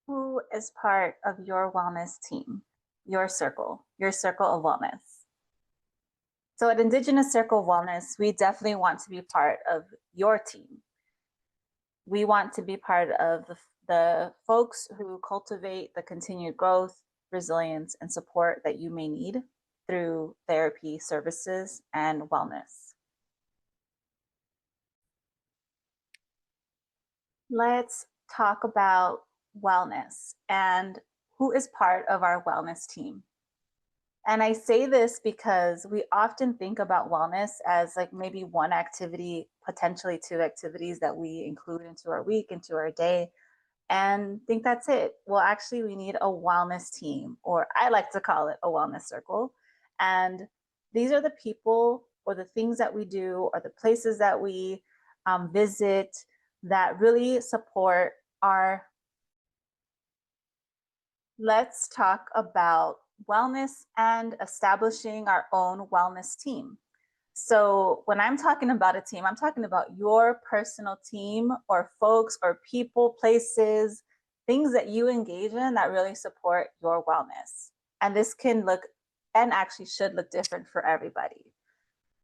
Who is part of your wellness team, your circle of wellness? So at Indigenous Circle of Wellness, we definitely want to be part of your team. We want to be part of the folks who cultivate the continued growth, resilience, and support that you may need through therapy services and wellness. Let's talk about wellness and who is part of our wellness team. And I say this because we often think about wellness as like maybe one activity, potentially two activities that we include into our week, into our day, and think that's it. Well, actually, we need a wellness team, or I like to call it a wellness circle. And these are the people or the things that we do or the places that we visit that really support our. Let's talk about wellness and establishing our own wellness team. So, when I'm talking about a team, I'm talking about your personal team or folks or people, places, things that you engage in that really support your wellness. And this can look and actually should look different for everybody.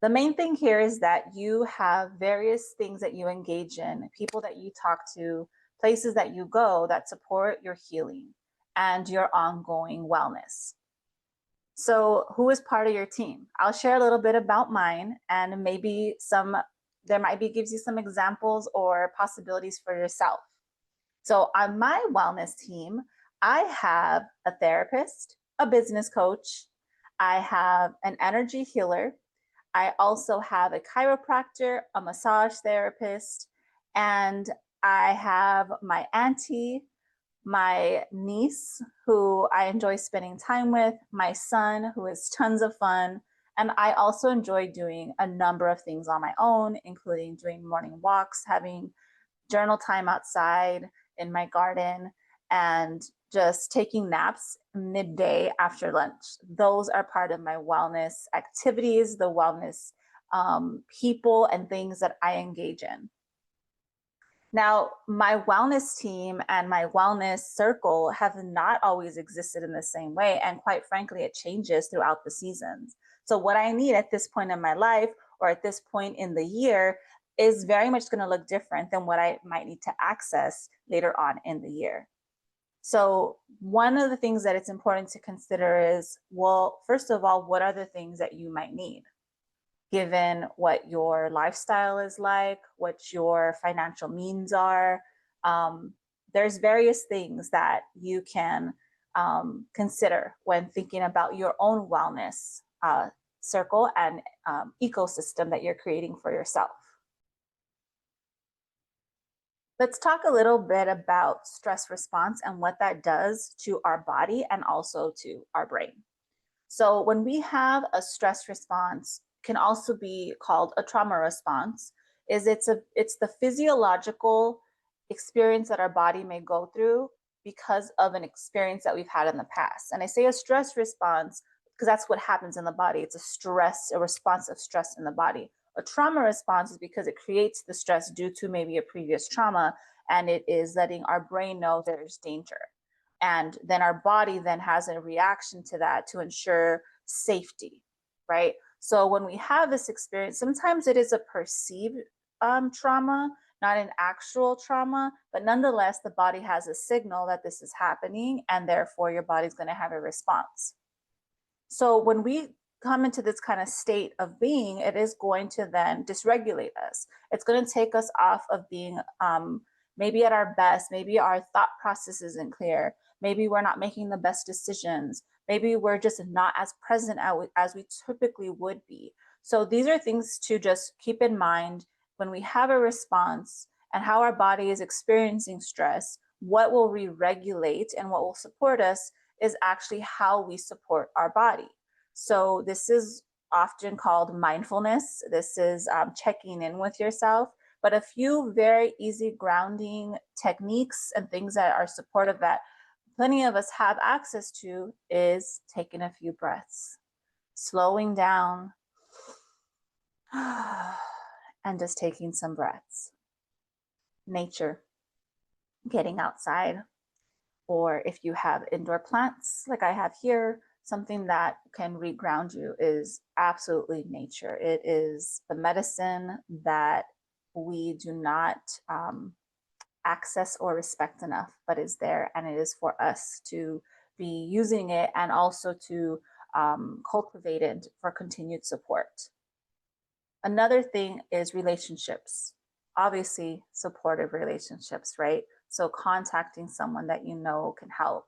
The main thing here is that you have various things that you engage in, people that you talk to, places that you go that support your healing and your ongoing wellness. So, who is part of your team? I'll share a little bit about mine and maybe there might be gives you some examples or possibilities for yourself. So, on my wellness team, I have a therapist, a business coach, I have an energy healer, I also have a chiropractor, a massage therapist, and I have my auntie, my niece, who I enjoy spending time with, my son, who is tons of fun. And I also enjoy doing a number of things on my own, including doing morning walks, having journal time outside in my garden, and just taking naps midday after lunch. Those are part of my wellness activities, the wellness people and things that I engage in. Now, my wellness team and my wellness circle have not always existed in the same way. And quite frankly, it changes throughout the seasons. So, what I need at this point in my life or at this point in the year is very much going to look different than what I might need to access later on in the year. So, one of the things that it's important to consider is, well, first of all, what are the things that you might need? Given what your lifestyle is like, what your financial means are. Um, there's various things that you can consider when thinking about your own wellness circle and ecosystem that you're creating for yourself. Let's talk a little bit about stress response and what that does to our body and also to our brain. So when we have a stress response, can also be called a trauma response, is it's the physiological experience that our body may go through because of an experience that we've had in the past. And I say a stress response because that's what happens in the body. It's a response of stress in the body. A trauma response is because it creates the stress due to maybe a previous trauma, and it is letting our brain know there's danger. And then our body then has a reaction to that to ensure safety, right? So when we have this experience, sometimes it is a perceived trauma, not an actual trauma, but nonetheless, the body has a signal that this is happening, and therefore your body's going to have a response. So when we come into this kind of state of being, it is going to then dysregulate us. It's going to take us off of being maybe at our best, maybe our thought process isn't clear, maybe we're not making the best decisions, maybe we're just not as present as we typically would be. So these are things to just keep in mind when we have a response and how our body is experiencing stress. What will re-regulate and what will support us is actually how we support our body. So this is often called mindfulness. This is checking in with yourself. But a few very easy grounding techniques and things that are supportive that plenty of us have access to is taking a few breaths, slowing down, and just taking some breaths. Nature, getting outside, or if you have indoor plants like I have here, something that can reground you is absolutely nature. It is the medicine that we do not access or respect enough, but is there, and it is for us to be using it and also to cultivate it for continued support. Another thing is relationships. Obviously, supportive relationships, right? So contacting someone that you know can help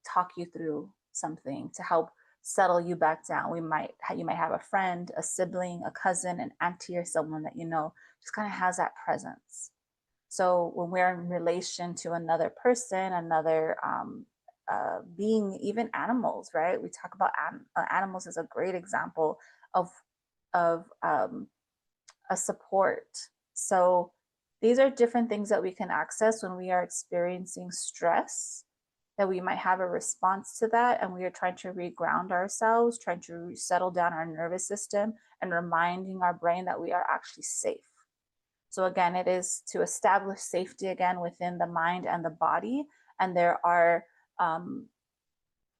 talk you through something to help settle you back down. You might have a friend, a sibling, a cousin, an auntie, or someone that you know just kind of has that presence. So when we're in relation to another person, another being, even animals, right? We talk about animals as a great example of of a support. So these are different things that we can access when we are experiencing stress, that we might have a response to that, and we are trying to reground ourselves, trying to settle down our nervous system, and reminding our brain that we are actually safe. So again, it is to establish safety again within the mind and the body. And there are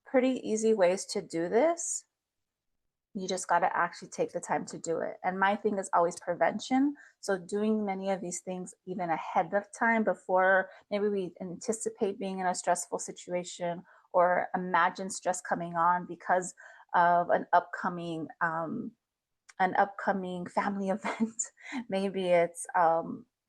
pretty easy ways to do this. You just got to actually take the time to do it. And my thing is always prevention. So doing many of these things even ahead of time, before maybe we anticipate being in a stressful situation or imagine stress coming on because of an upcoming family event. Maybe it's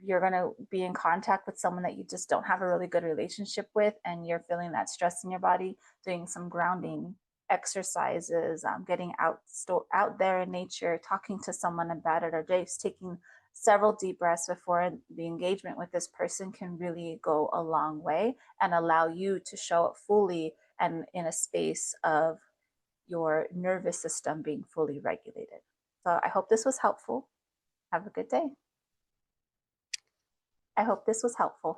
you're going to be in contact with someone that you just don't have a really good relationship with, and you're feeling that stress in your body. Doing some grounding exercises, getting out there in nature, talking to someone about it, or just taking several deep breaths before the engagement with this person can really go a long way and allow you to show up fully and in a space of your nervous system being fully regulated. So I hope this was helpful. Have a good day. I hope this was helpful.